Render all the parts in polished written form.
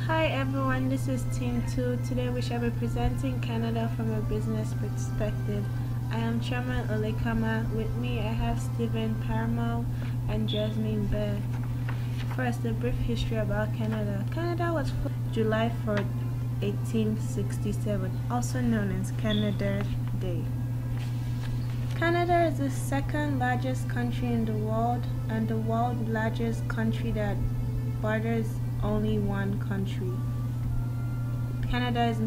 Hi everyone, this is Team 2. Today we shall be presenting Canada from a business perspective. I am Chairman Olekama. With me I have Stephen Paramo and Jasmine Bear. First, a brief history about Canada. Canada was July 4, 1867, also known as Canada Day. Canada is the second largest country in the world and the world's largest country that borders only one country. Canada is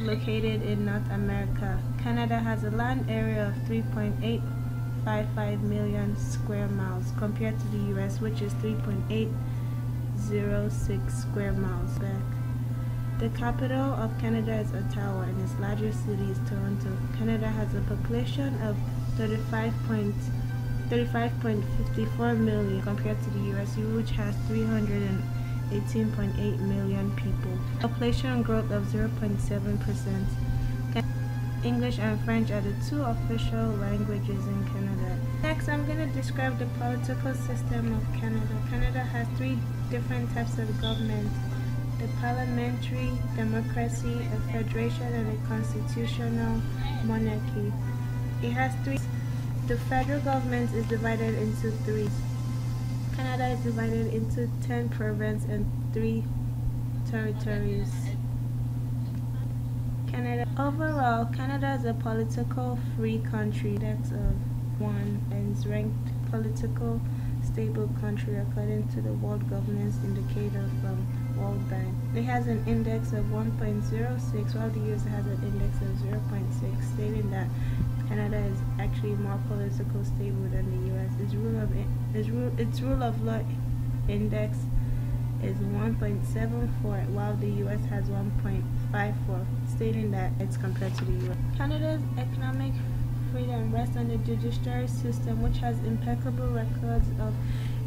located in North America. Canada has a land area of 3.855 million square miles compared to the US, which is 3.806 square miles back. The capital of Canada is Ottawa and its largest city is Toronto. Canada has a population of 35.54 million compared to the US, which has 318.8 million people. Population growth of 0.7%. English and French are the two official languages in Canada. Next, I'm going to describe the political system of Canada. Canada has three different types of government: the parliamentary democracy, a federation, and a constitutional monarchy. It has three. The federal government is divided into three. Canada is divided into 10 provinces and 3 territories. Overall, Canada is a political free country. Index of 1 and is ranked political stable country according to the World Governance Indicator from World Bank. It has an index of 1.06, while the US has an index of 0.6, stating that Canada is actually more politically stable than the US. Its rule of law index is 1.74, while the US has 1.54, stating that it's compared to the US. Canada's economic freedom rests on the judiciary system, which has impeccable records of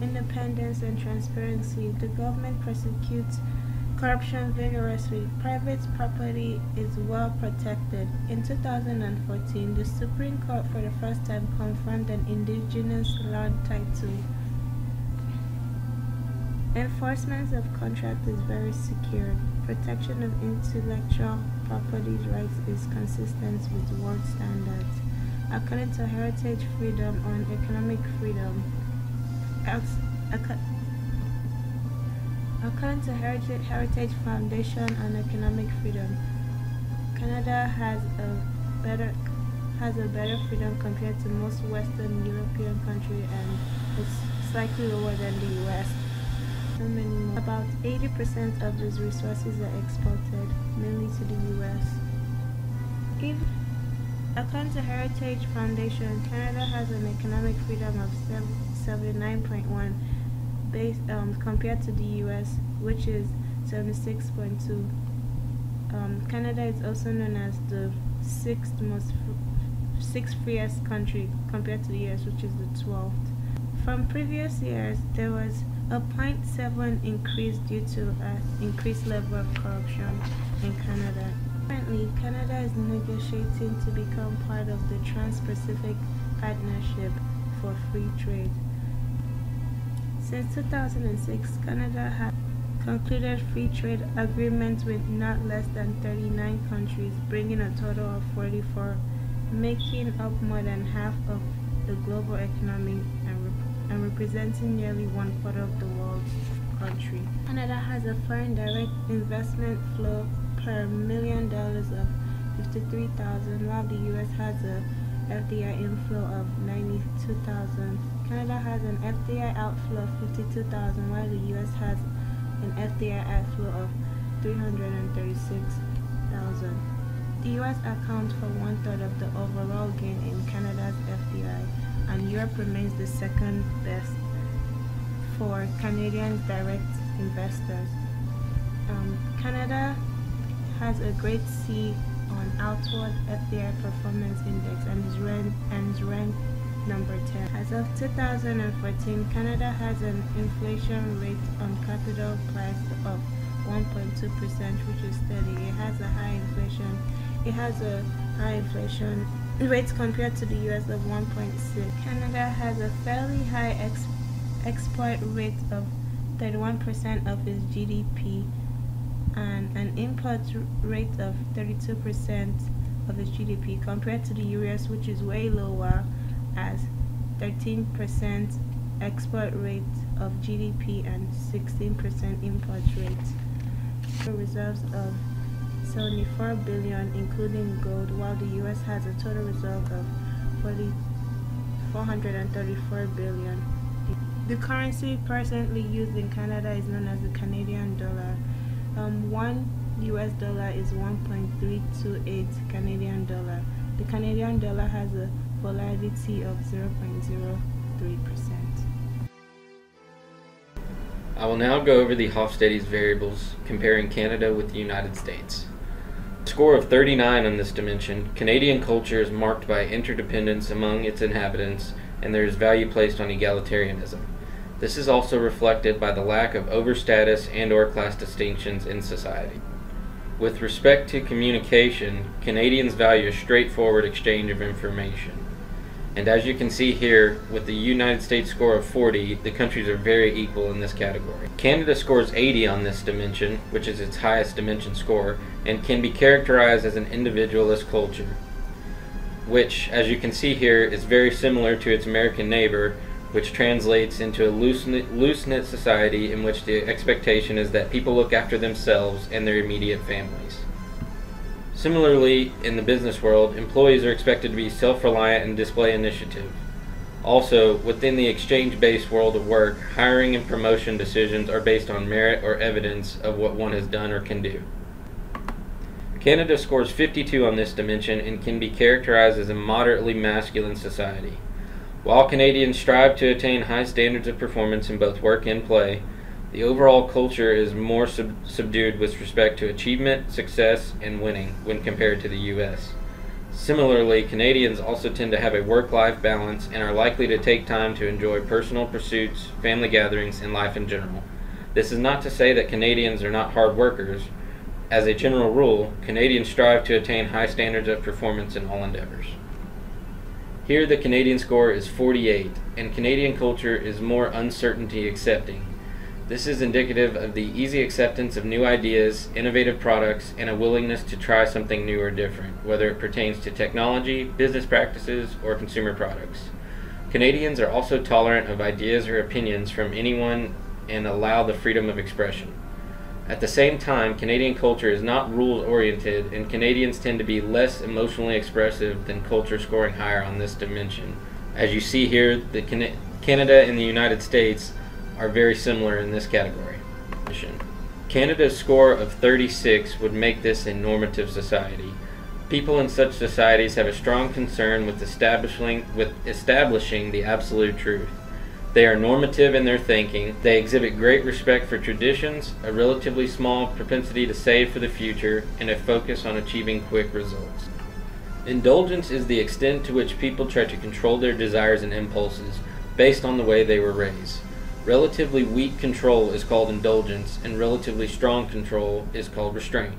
independence and transparency. The government prosecutes corruption vigorously. Private property is well protected. In 2014, the Supreme Court for the first time confirmed an indigenous land title. Enforcement of contract is very secure. Protection of intellectual property rights is consistent with world standards. According to Heritage Freedom on Economic Freedom, according to Heritage Foundation on Economic Freedom, Canada has a better freedom compared to most Western European countries, and it's slightly lower than the US. About 80% of those resources are exported, mainly to the US. According to Heritage Foundation, Canada has an economic freedom of 79.1 compared to the US, which is 76.2. Canada is also known as the sixth freest country compared to the US, which is the 12th. From previous years, there was a 0.7 increase due to an increased level of corruption in Canada. Currently, Canada is negotiating to become part of the Trans-Pacific Partnership for Free Trade. Since 2006, Canada has concluded free trade agreements with not less than 39 countries, bringing a total of 44, making up more than half of the global economy and representing nearly 1/4 of the world's country. Canada has a foreign direct investment flow per $1 million of 53,000, while the US has a FDI inflow of 92,000. Canada has an FDI outflow of 52,000, while the US has an FDI outflow of 336,000. The US accounts for 1/3 of the overall gain in Canada's FDI, and Europe remains the second best for Canadian direct investors. Canada has a grade C on Outward FDI Performance Index and is ranked number 10. As of 2014, Canada has an inflation rate on capital price of 1.2%, which is steady. It has a high inflation rate compared to the US of 1.6. Canada has a fairly high export rate of 31% of its GDP and an import rate of 32% of its GDP, compared to the US, which is way lower, as 13% export rate of GDP and 16% import rate. Reserves of 74 billion including gold, while the US has a total reserve of 434 billion. The currency presently used in Canada is known as the Canadian dollar. One US dollar is 1.328 Canadian dollar. The Canadian dollar has a volatility of 0.03%. I will now go over the Hofstadter's variables comparing Canada with the United States. A score of 39 on this dimension, Canadian culture is marked by interdependence among its inhabitants, and there is value placed on egalitarianism. This is also reflected by the lack of overstatus and/or class distinctions in society. With respect to communication, Canadians value a straightforward exchange of information. And as you can see here, with the United States score of 40, the countries are very equal in this category. Canada scores 80 on this dimension, which is its highest dimension score, and can be characterized as an individualist culture, which, as you can see here, is very similar to its American neighbor, which translates into a loose-knit society in which the expectation is that people look after themselves and their immediate families. Similarly, in the business world, employees are expected to be self-reliant and display initiative. Also, within the exchange-based world of work, hiring and promotion decisions are based on merit or evidence of what one has done or can do. Canada scores 52 on this dimension and can be characterized as a moderately masculine society. While Canadians strive to attain high standards of performance in both work and play, the overall culture is more subdued with respect to achievement, success, and winning when compared to the US. Similarly, Canadians also tend to have a work-life balance and are likely to take time to enjoy personal pursuits, family gatherings, and life in general. This is not to say that Canadians are not hard workers. As a general rule, Canadians strive to attain high standards of performance in all endeavors. Here the Canadian score is 48, and Canadian culture is more uncertainty accepting. This is indicative of the easy acceptance of new ideas, innovative products, and a willingness to try something new or different, whether it pertains to technology, business practices, or consumer products. Canadians are also tolerant of ideas or opinions from anyone and allow the freedom of expression. At the same time, Canadian culture is not rules-oriented, and Canadians tend to be less emotionally expressive than culture scoring higher on this dimension. As you see here, Canada and the United States are very similar in this category. Canada's score of 36 would make this a normative society. People in such societies have a strong concern with establishing the absolute truth. They are normative in their thinking. They exhibit great respect for traditions, a relatively small propensity to save for the future, and a focus on achieving quick results. Indulgence is the extent to which people try to control their desires and impulses based on the way they were raised. Relatively weak control is called indulgence, and relatively strong control is called restraint.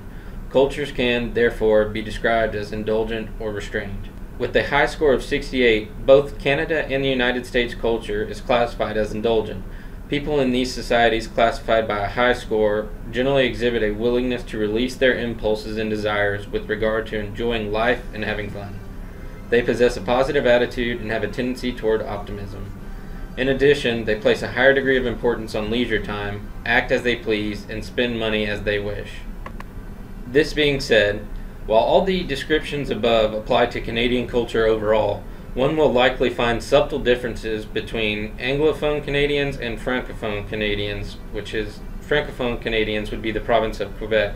Cultures can, therefore, be described as indulgent or restrained. With a high score of 68, both Canada and the United States culture is classified as indulgent. People in these societies classified by a high score generally exhibit a willingness to release their impulses and desires with regard to enjoying life and having fun. They possess a positive attitude and have a tendency toward optimism. In addition, they place a higher degree of importance on leisure time, act as they please, and spend money as they wish. This being said, while all the descriptions above apply to Canadian culture overall, one will likely find subtle differences between Anglophone Canadians and Francophone Canadians, which is, Francophone Canadians would be the province of Quebec.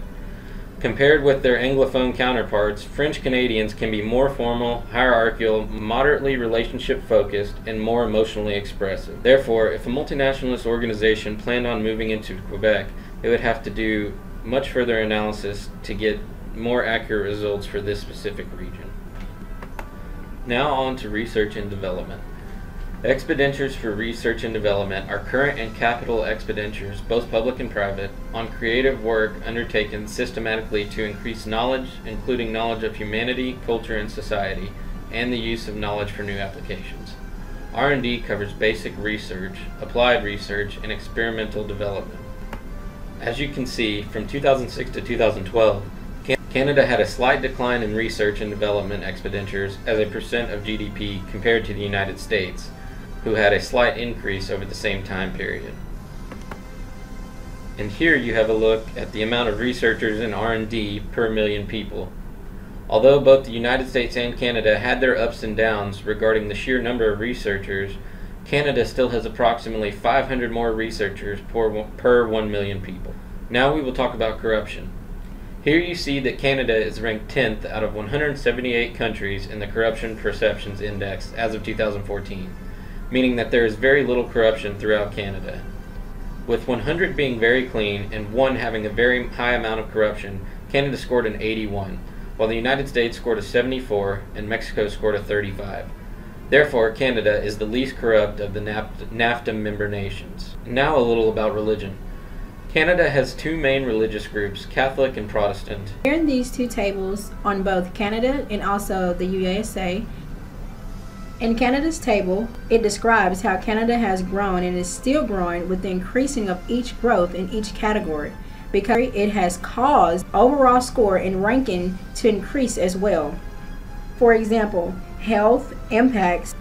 Compared with their Anglophone counterparts, French Canadians can be more formal, hierarchical, moderately relationship-focused, and more emotionally expressive. Therefore, if a multinationalist organization planned on moving into Quebec, it would have to do much further analysis to get more accurate results for this specific region. Now on to research and development. Expenditures for research and development are current and capital expenditures, both public and private, on creative work undertaken systematically to increase knowledge, including knowledge of humanity, culture, and society, and the use of knowledge for new applications. R&D covers basic research, applied research, and experimental development. As you can see, from 2006 to 2012, Canada had a slight decline in research and development expenditures as a percent of GDP compared to the United States, who had a slight increase over the same time period. And here you have a look at the amount of researchers in R&D per million people. Although both the United States and Canada had their ups and downs regarding the sheer number of researchers, Canada still has approximately 500 more researchers per 1 million people. Now we will talk about corruption. Here you see that Canada is ranked 10th out of 178 countries in the Corruption Perceptions Index as of 2014, meaning that there is very little corruption throughout Canada. With 100 being very clean and 1 having a very high amount of corruption, Canada scored an 81, while the United States scored a 74 and Mexico scored a 35. Therefore, Canada is the least corrupt of the NAFTA member nations. Now a little about religion. Canada has 2 main religious groups, Catholic and Protestant. Here in these 2 tables on both Canada and also the USA. In Canada's table, it describes how Canada has grown and is still growing with the increasing of each growth in each category, because it has caused overall score and ranking to increase as well. For example, health, impacts,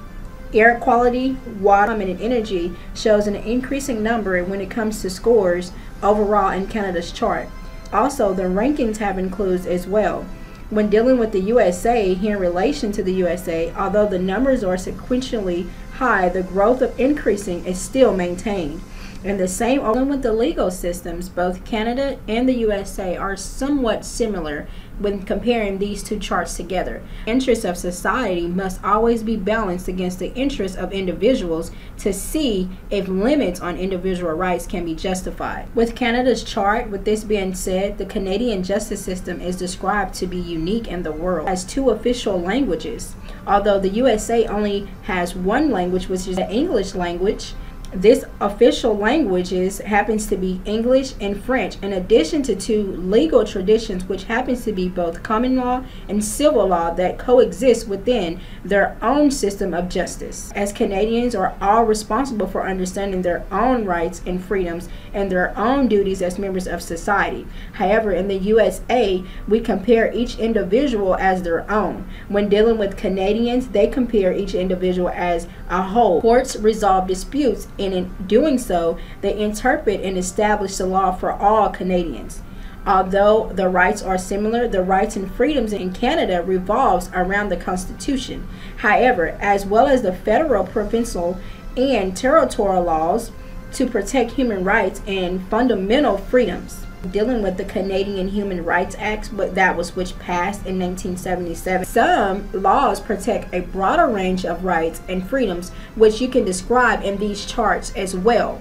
air quality, water, and energy shows an increasing number when it comes to scores overall in Canada's chart. Also, the rankings have included as well. When dealing with the USA, here in relation to the USA, although the numbers are sequentially high, the growth of increasing is still maintained. And the same with the legal systems, both Canada and the USA are somewhat similar when comparing these 2 charts together. Interests of society must always be balanced against the interests of individuals to see if limits on individual rights can be justified. With Canada's chart, with this being said, the Canadian justice system is described to be unique in the world. It has 2 official languages, although the USA only has 1 language, which is the English language. This official languages happens to be English and French, in addition to 2 legal traditions which happens to be both common law and civil law that coexist within their own system of justice. As Canadians are all responsible for understanding their own rights and freedoms and their own duties as members of society. However, in the USA, we compare each individual as their own. When dealing with Canadians, they compare each individual as a whole. Courts resolve disputes, and in doing so, they interpret and establish the law for all Canadians. Although the rights are similar, the rights and freedoms in Canada revolves around the Constitution. However, as well as the federal, provincial, and territorial laws to protect human rights and fundamental freedoms. Dealing with the Canadian Human Rights Act, but that was which passed in 1977. Some laws protect a broader range of rights and freedoms, which you can describe in these charts as well.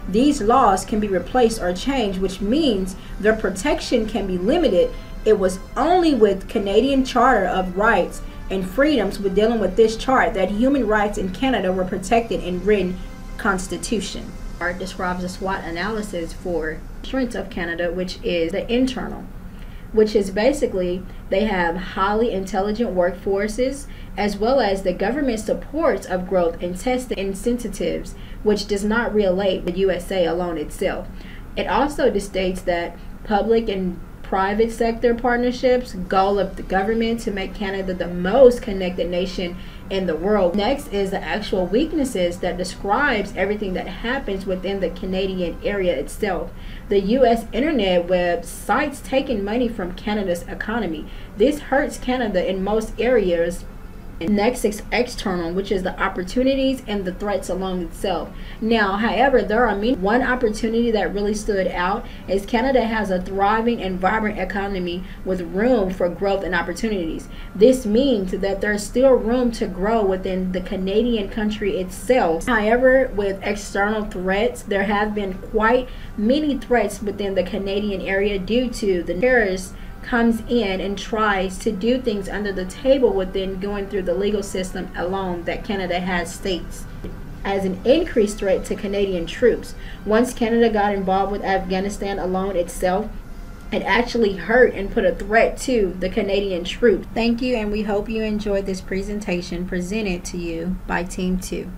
These laws can be replaced or changed, which means their protection can be limited. It was only with Canadian Charter of Rights and Freedoms with dealing with this chart that human rights in Canada were protected in written constitution. Art describes a SWOT analysis for strengths of Canada, which is the internal, which is basically they have highly intelligent workforces, as well as the government supports of growth and testing incentives, which does not relate with USA alone itself. It also states that public and private sector partnerships, goal of the government to make Canada the most connected nation in the world. Next is the actual weaknesses that describes everything that happens within the Canadian area itself. The US internet web sites taking money from Canada's economy. This hurts Canada in most areas. Next is external, which is the opportunities and the threats along itself. Now, however, there are many. One opportunity that really stood out is Canada has a thriving and vibrant economy with room for growth and opportunities. This means that there's still room to grow within the Canadian country itself. However, with external threats, there have been quite many threats within the Canadian area due to the terrorists comes in and tries to do things under the table within going through the legal system alone that Canada has states as an increased threat to Canadian troops. Once Canada got involved with Afghanistan alone itself, it actually hurt and put a threat to the Canadian troops. Thank you, and we hope you enjoyed this presentation presented to you by Team 2.